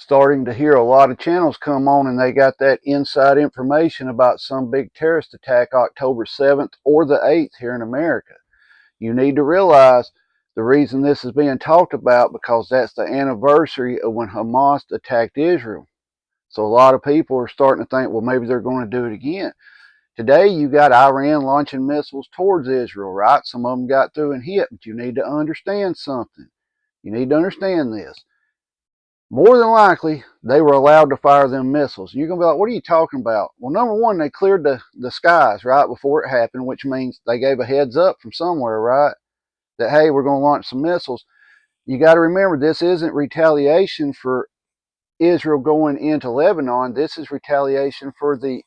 starting to hear a lot of channels come on and they got that inside information about some big terrorist attack October 7th or the 8th here in America. You need to realize the reason this is being talked about because that's the anniversary of when Hamas attacked Israel. So a lot of people are starting to think, well, maybe they're going to do it again. Today, you got Iran launching missiles towards Israel, right? Some of them got through and hit, but you need to understand something. You need to understand this. More than likely, they were allowed to fire them missiles. You're going to be like, what are you talking about? Well, number one, they cleared the skies right before it happened, which means they gave a heads up from somewhere, right? That, hey, we're going to launch some missiles. You got to remember, this isn't retaliation for Israel going into Lebanon. This is retaliation for the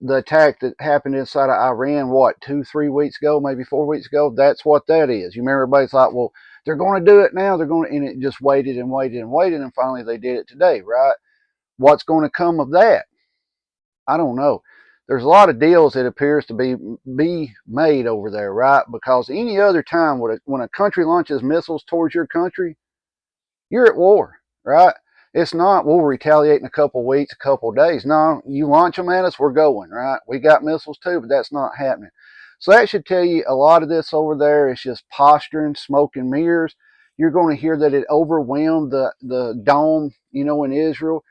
attack that happened inside of Iran, what, 2, 3 weeks ago, maybe 4 weeks ago? That's what that is. You remember everybody's like, well, they're going to do it now. They're going to, and it just waited and waited and waited, and finally they did it today, right? What's going to come of that? I don't know. There's a lot of deals that appears to be made over there, right? Because any other time when a country launches missiles towards your country, you're at war, right? It's not, we'll retaliate in a couple of weeks, a couple of days. No, you launch them at us, we're going, right? We got missiles too, but that's not happening. So that should tell you a lot of this over there is just posturing, smoke and mirrors. You're going to hear that it overwhelmed the dome, in Israel.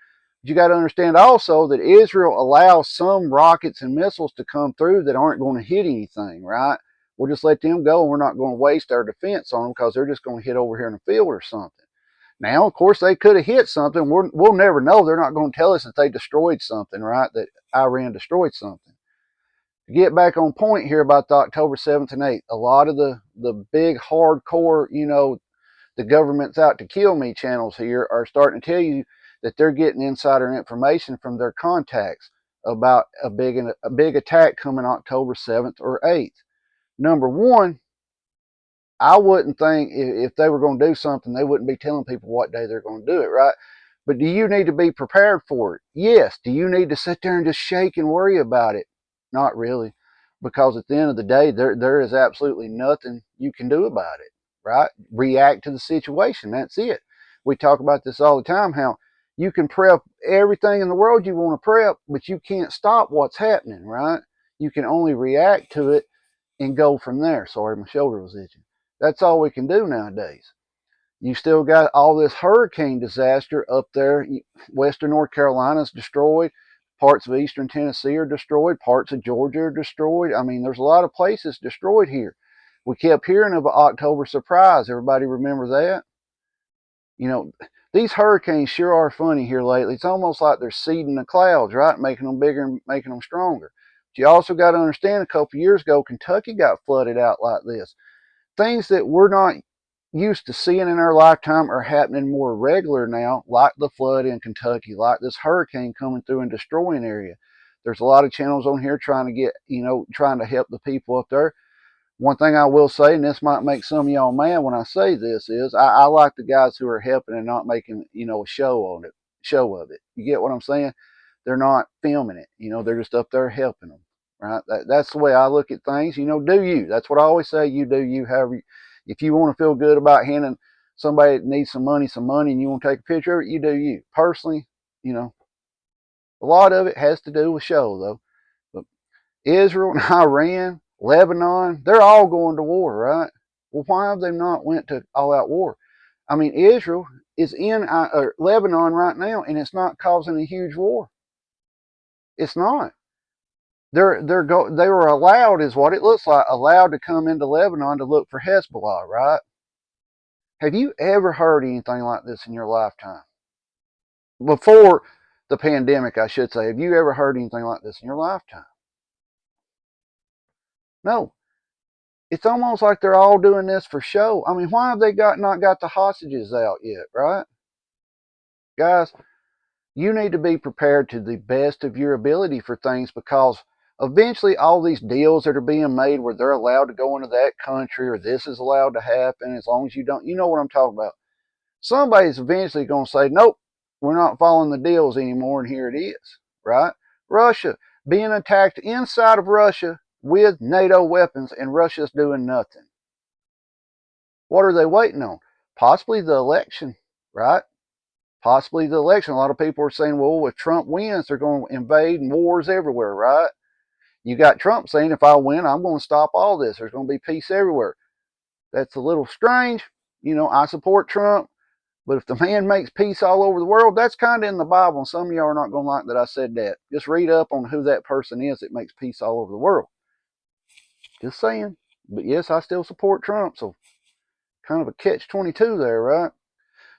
But you got to understand also that Israel allows some rockets and missiles to come through that aren't going to hit anything, right? We'll just let them go and we're not going to waste our defense on them because they're just going to hit over here in the field or something. Now, of course, they could have hit something. We'll never know. They're not going to tell us that they destroyed something, right? That Iran destroyed something. To get back on point here about the October 7th and 8th, a lot of the big hardcore, the government's out to kill me channels here are starting to tell you that they're getting insider information from their contacts about a big attack coming October 7th or 8th. Number one, I wouldn't think if they were going to do something, they wouldn't be telling people what day they're going to do it, right? But do you need to be prepared for it? Yes. Do you need to sit there and just shake and worry about it? Not really. Because at the end of the day, there is absolutely nothing you can do about it, right? React to the situation. That's it. We talk about this all the time, how you can prep everything in the world you want to prep, but you can't stop what's happening, right? You can only react to it and go from there. Sorry, my shoulder was itching. That's all we can do nowadays. You still got all this hurricane disaster up there. Western North Carolina's destroyed. Parts of eastern Tennessee are destroyed. Parts of Georgia are destroyed. I mean, there's a lot of places destroyed here. We kept hearing of an October surprise. Everybody remember that? You know, these hurricanes sure are funny here lately. It's almost like they're seeding the clouds, right? Making them bigger and making them stronger. But you also got to understand, a couple of years ago, Kentucky got flooded out like this. Things that we're not used to seeing in our lifetime are happening more regular now, like the flood in Kentucky, like this hurricane coming through and destroying area. There's a lot of channels on here trying to get, trying to help the people up there. One thing I will say, and this might make some of y'all mad when I say this, is I like the guys who are helping and not making, a show of it. You get what I'm saying? They're not filming it. They're just up there helping them, right? That's the way I look at things. Do you? That's what I always say. You do you. However, if you want to feel good about handing somebody that needs some money, and you want to take a picture of it, you do you. Personally, a lot of it has to do with show, though. But Israel and Iran, Lebanon, they're all going to war, right? Well, why have they not went to all-out war? I mean, Israel is in Lebanon right now, and it's not causing a huge war. It's not. They were allowed, is what it looks like, allowed to come into Lebanon to look for Hezbollah, right? Have you ever heard anything like this in your lifetime? Before the pandemic, I should say. Have you ever heard anything like this in your lifetime? No. It's almost like they're all doing this for show. I mean, why have they not got the hostages out yet, right? Guys, you need to be prepared to the best of your ability for things, because eventually all these deals that are being made where they're allowed to go into that country, or this is allowed to happen, as long as you don't, you know what I'm talking about. Somebody's eventually going to say, nope, we're not following the deals anymore, and here it is, right? Russia being attacked inside of Russia with NATO weapons, and Russia's doing nothing. What are they waiting on? Possibly the election, right? possibly the election. A lot of people are saying, well, if Trump wins, they're going to invade and wars everywhere, right? You got Trump saying, if I win, I'm going to stop all this. There's going to be peace everywhere. That's a little strange. I support Trump, but if the man makes peace all over the world, that's kind of in the Bible, and some of y'all are not going to like that I said that. Just read up on who that person is that makes peace all over the world. Just saying. But yes, I still support Trump, so kind of a catch-22 there, right?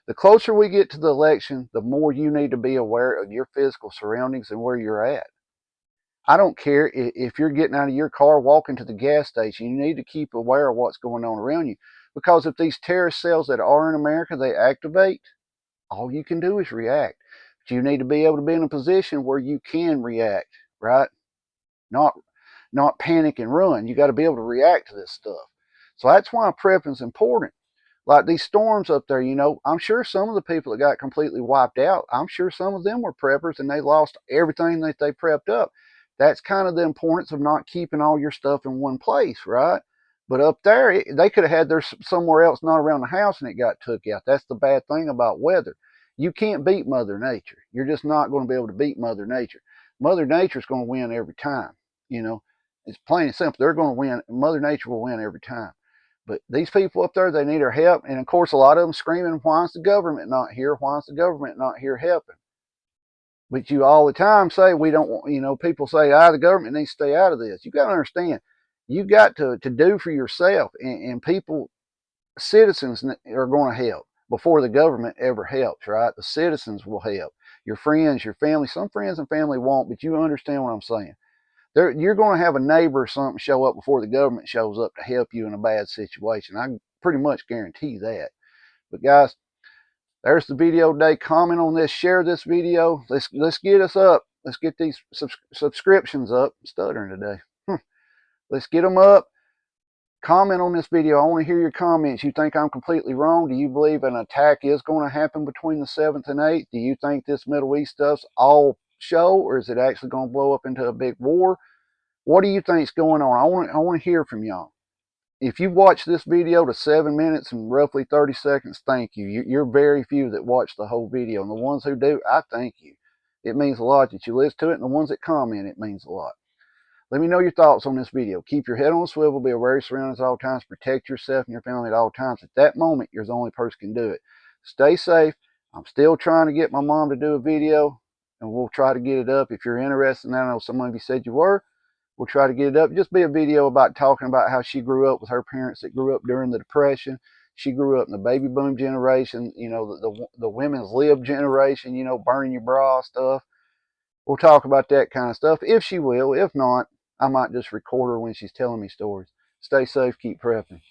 The closer we get to the election, the more you need to be aware of your physical surroundings and where you're at. I don't care if you're getting out of your car, walking to the gas station. You need to keep aware of what's going on around you. Because if these terrorist cells that are in America, they activate, all you can do is react. But you need to be able to be in a position where you can react, right? Not panic and run. You got to be able to react to this stuff. So that's why prepping is important. Like these storms up there, I'm sure some of the people that got completely wiped out, I'm sure some of them were preppers and they lost everything that they prepped up. That's kind of the importance of not keeping all your stuff in one place, right? But up there, they could have had theirs somewhere else, not around the house, and it got took out. That's the bad thing about weather. You can't beat Mother Nature. You're just not going to be able to beat Mother Nature. Mother Nature's going to win every time. It's plain and simple. They're going to win. Mother Nature will win every time. But these people up there, they need our help. And of course, a lot of them screaming, why is the government not here? Why is the government not here helping? But you all the time say, we don't want, people say, the government needs to stay out of this. You got to understand, you got to do for yourself. And people, citizens are going to help before the government ever helps, right? The citizens will help. Your friends, your family, some friends and family won't, but you understand what I'm saying. You're going to have a neighbor or something show up before the government shows up to help you in a bad situation. I pretty much guarantee that. But guys, there's the video today. Comment on this, share this video. Let's get us up. Let's get these subscriptions up. I'm stuttering today. Let's get them up. Comment on this video. I want to hear your comments. You think I'm completely wrong? Do you believe an attack is going to happen between the 7th and 8th? Do you think this Middle East stuff's all show, or is it actually going to blow up into a big war? What do you think's going on? I want to hear from y'all. If you watch this video to 7 minutes and roughly 30 seconds, thank you. You're very few that watch the whole video. And the ones who do, I thank you. It means a lot that you listen to it. And the ones that comment, it means a lot. Let me know your thoughts on this video. Keep your head on a swivel. Be aware of your surroundings at all times. Protect yourself and your family at all times. At that moment, you're the only person who can do it. Stay safe. I'm still trying to get my mom to do a video. And we'll try to get it up. If you're interested, and I know some of you said you were. We'll try to get it up. Just be a video about talking about how she grew up with her parents that grew up during the Depression. She grew up in the baby boom generation, the women's lib generation, burning your bra stuff. We'll talk about that kind of stuff if she will. If not, I might just record her when she's telling me stories. Stay safe, keep prepping.